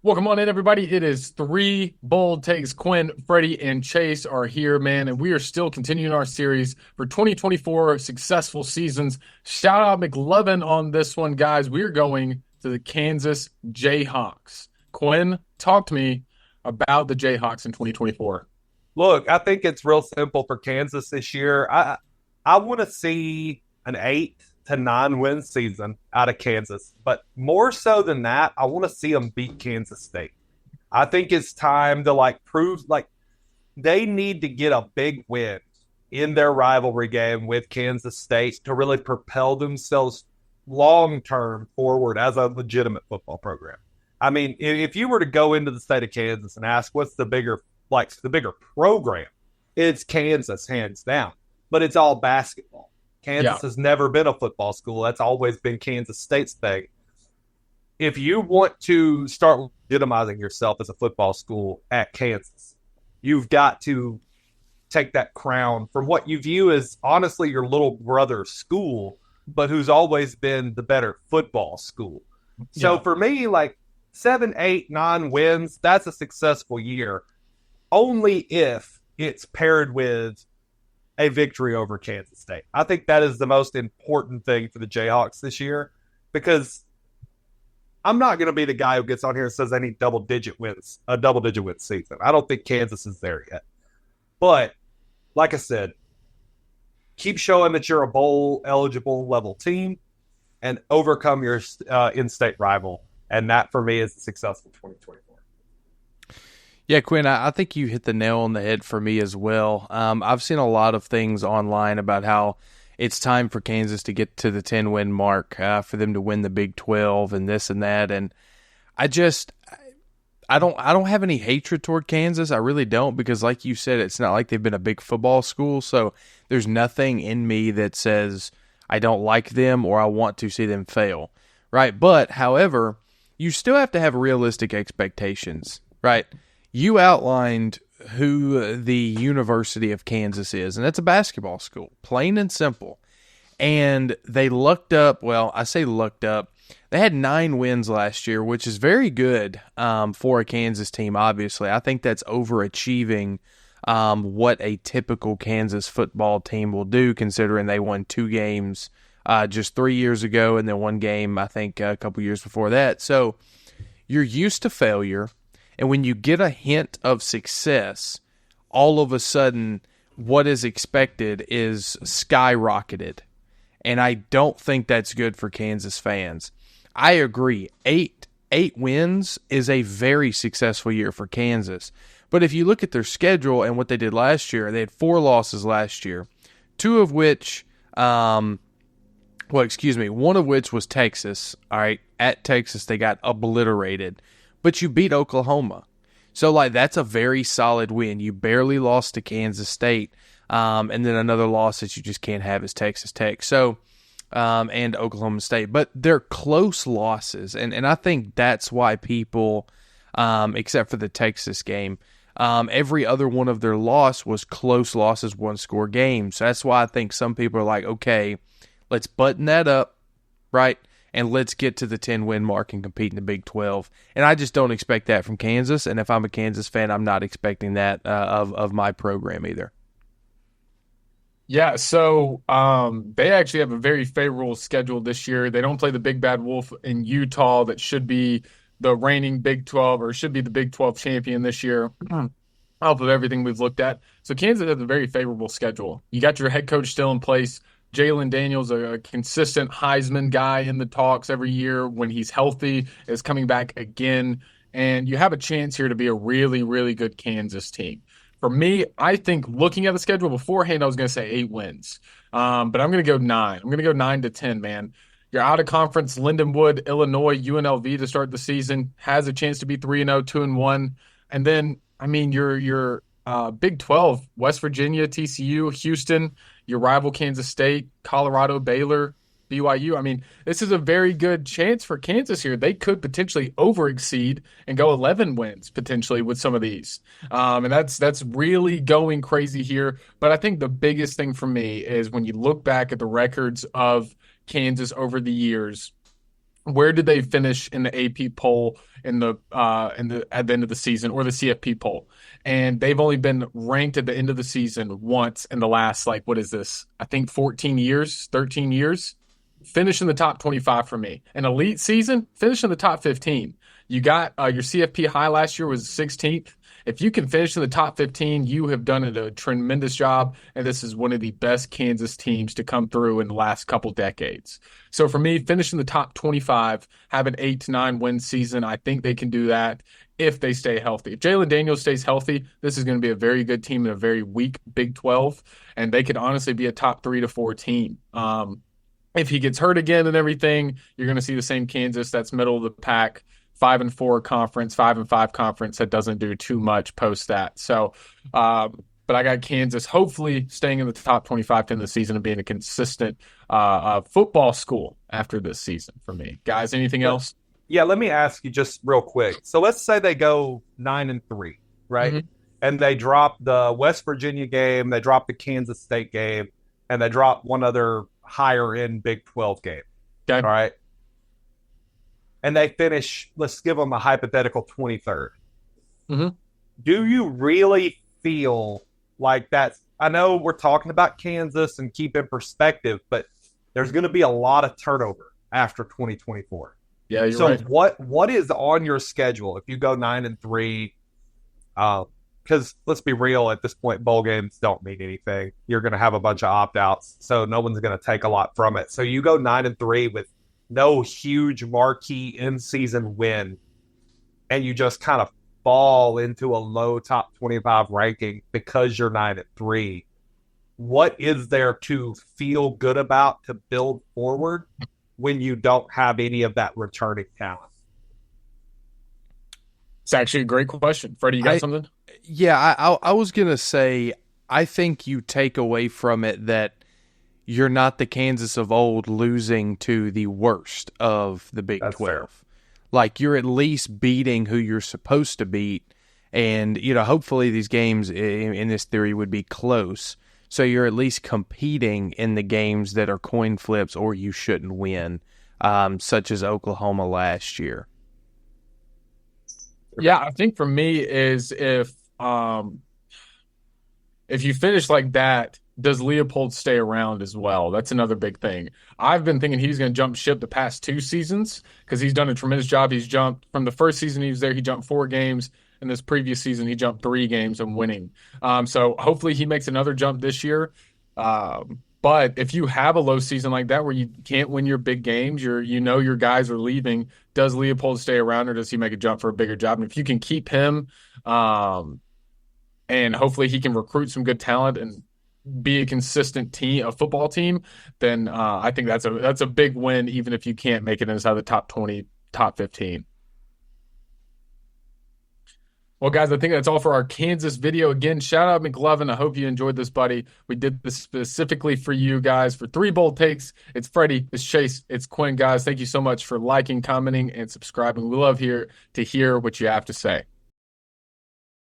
Welcome on in, everybody. It is Three Bold Takes. Quinn, Freddie, and Chase are here, man, and we are still continuing our series for 2024 successful seasons. Shout out McLovin on this one, guys. We are going to the Kansas Jayhawks. Quinn, talk to me about the Jayhawks in 2024. Look, I think it's real simple for Kansas this year. I want to see an 8 to 9 win season out of Kansas, but more so than that, I want to see them beat Kansas State. I think it's time to prove they need to get a big win in their rivalry game with Kansas State to really propel themselves long term forward as a legitimate football program. I mean, if you were to go into the state of Kansas and ask what's the bigger program, it's Kansas hands down, but it's all basketball. Kansas has never been a football school. That's always been Kansas State's thing. If you want to start legitimizing yourself as a football school at Kansas, you've got to take that crown from what you view as honestly your little brother's school, but who's always been the better football school. So for me, 7, 8, 9 wins, that's a successful year. Only if it's paired with a victory over Kansas State. I think that is the most important thing for the Jayhawks this year, because I'm not going to be the guy who gets on here and says I need a double-digit win season. I don't think Kansas is there yet. But, like I said, keep showing that you're a bowl-eligible level team and overcome your in-state rival. And that, for me, is a successful 2024. Yeah, Quinn, I think you hit the nail on the head for me as well. I've seen a lot of things online about how it's time for Kansas to get to the 10-win mark, for them to win the Big 12 and this and that. And I don't have any hatred toward Kansas. I really don't, because like you said, it's not like they've been a big football school. So there's nothing in me that says I don't like them or I want to see them fail, right? But, however, you still have to have realistic expectations, right? You outlined who the University of Kansas is, and it's a basketball school, plain and simple. And they lucked up. Well, I say lucked up. They had 9 wins last year, which is very good for a Kansas team, obviously. I think that's overachieving what a typical Kansas football team will do, considering they won 2 games just 3 years ago and then 1 game, I think, a couple years before that. So you're used to failure. And when you get a hint of success, all of a sudden what is expected is skyrocketed. And I don't think that's good for Kansas fans. I agree. Eight wins is a very successful year for Kansas. But if you look at their schedule and what they did last year, they had 4 losses last year, 2 of which, one of which was Texas. All right, at Texas they got obliterated. But you beat Oklahoma. So, that's a very solid win. You barely lost to Kansas State. And then another loss that you just can't have is Texas Tech. So, and Oklahoma State. But they're close losses. And I think that's why people, except for the Texas game, every other one of their loss was close losses, 1-score games. So that's why I think some people are like, okay, let's button that up, right? And let's get to the 10-win mark and compete in the Big 12. And I just don't expect that from Kansas. And if I'm a Kansas fan, I'm not expecting that of my program either. Yeah, so they actually have a very favorable schedule this year. They don't play the Big Bad Wolf in Utah that should be the reigning Big 12 or should be the Big 12 champion this year off of everything we've looked at. So Kansas has a very favorable schedule. You got your head coach still in place. Jalen Daniels, a consistent Heisman guy in the talks every year when he's healthy, is coming back again. And you have a chance here to be a really, really good Kansas team. For me, I think looking at the schedule beforehand, I was going to say 8 wins. But I'm going to go 9. I'm going to go 9 to 10, man. You're out of conference. Lindenwood, Illinois, UNLV to start the season has a chance to be 3-0, 2-1. And then, I mean, your Big 12, West Virginia, TCU, Houston, your rival Kansas State, Colorado, Baylor, BYU. I mean, this is a very good chance for Kansas here. They could potentially over-exceed and go 11 wins potentially with some of these. And that's really going crazy here. But I think the biggest thing for me is when you look back at the records of Kansas over the years, where did they finish in the AP poll at the end of the season, or the CFP poll? And they've only been ranked at the end of the season once in the last, like, what is this? I think 14 years, 13 years. Finish in the top 25 for me. An elite season, finish in the top 15. You got your CFP high last year was 16th. If you can finish in the top 15, you have done a tremendous job, and this is one of the best Kansas teams to come through in the last couple decades. So for me, finish in the top 25, have an 8 to 9 win season. I think they can do that if they stay healthy. If Jalen Daniels stays healthy, this is going to be a very good team in a very weak Big 12, and they could honestly be a top 3 to 4 team. If he gets hurt again and everything, you're going to see the same Kansas that's middle of the pack, 5-4 conference, 5-5 conference that doesn't do too much post that. So, but I got Kansas hopefully staying in the top 25 in the season and being a consistent football school after this season for me. Guys, anything else? Yeah, let me ask you just real quick. So let's say they go 9-3, right? Mm-hmm. And they drop the West Virginia game, they drop the Kansas State game, and they drop one other higher end Big 12 game. Okay. All right. And they finish, let's give them a hypothetical 23rd. Mm-hmm. Do you really feel like that's, I know we're talking about Kansas and keep in perspective, but there's going to be a lot of turnover after 2024. Yeah, you're so right. what is on your schedule if you go 9-3? Because let's be real, at this point, bowl games don't mean anything. You're going to have a bunch of opt-outs, so no one's going to take a lot from it. So you go 9-3 with no huge marquee in-season win, and you just kind of fall into a low top 25 ranking because you're 9-3. What is there to feel good about to build forward when you don't have any of that returning talent? It's actually a great question. Freddie, you got something? Yeah, I was going to say, I think you take away from it that you're not the Kansas of old losing to the worst of the Big 12. Fair. Like, you're at least beating who you're supposed to beat. And, hopefully these games in this theory would be close. So you're at least competing in the games that are coin flips or you shouldn't win, such as Oklahoma last year. Yeah, I think for me is if you finish like that, does Leopold stay around as well? That's another big thing. I've been thinking he's going to jump ship the past 2 seasons because he's done a tremendous job. He's jumped from the first season he was there, he jumped 4 games. And this previous season, he jumped 3 games and winning. So hopefully he makes another jump this year. But if you have a low season like that where you can't win your big games, your guys are leaving, does Leopold stay around or does he make a jump for a bigger job? And if you can keep him and hopefully he can recruit some good talent and be a consistent team, a football team, then I think that's a big win, even if you can't make it inside the top 20, top 15. Well, guys, I think that's all for our Kansas video. Again, shout out McLovin. I hope you enjoyed this, buddy. We did this specifically for you guys for 3 bold takes. It's Freddie, it's Chase, it's Quinn. Guys, thank you so much for liking, commenting, and subscribing. We love to hear what you have to say.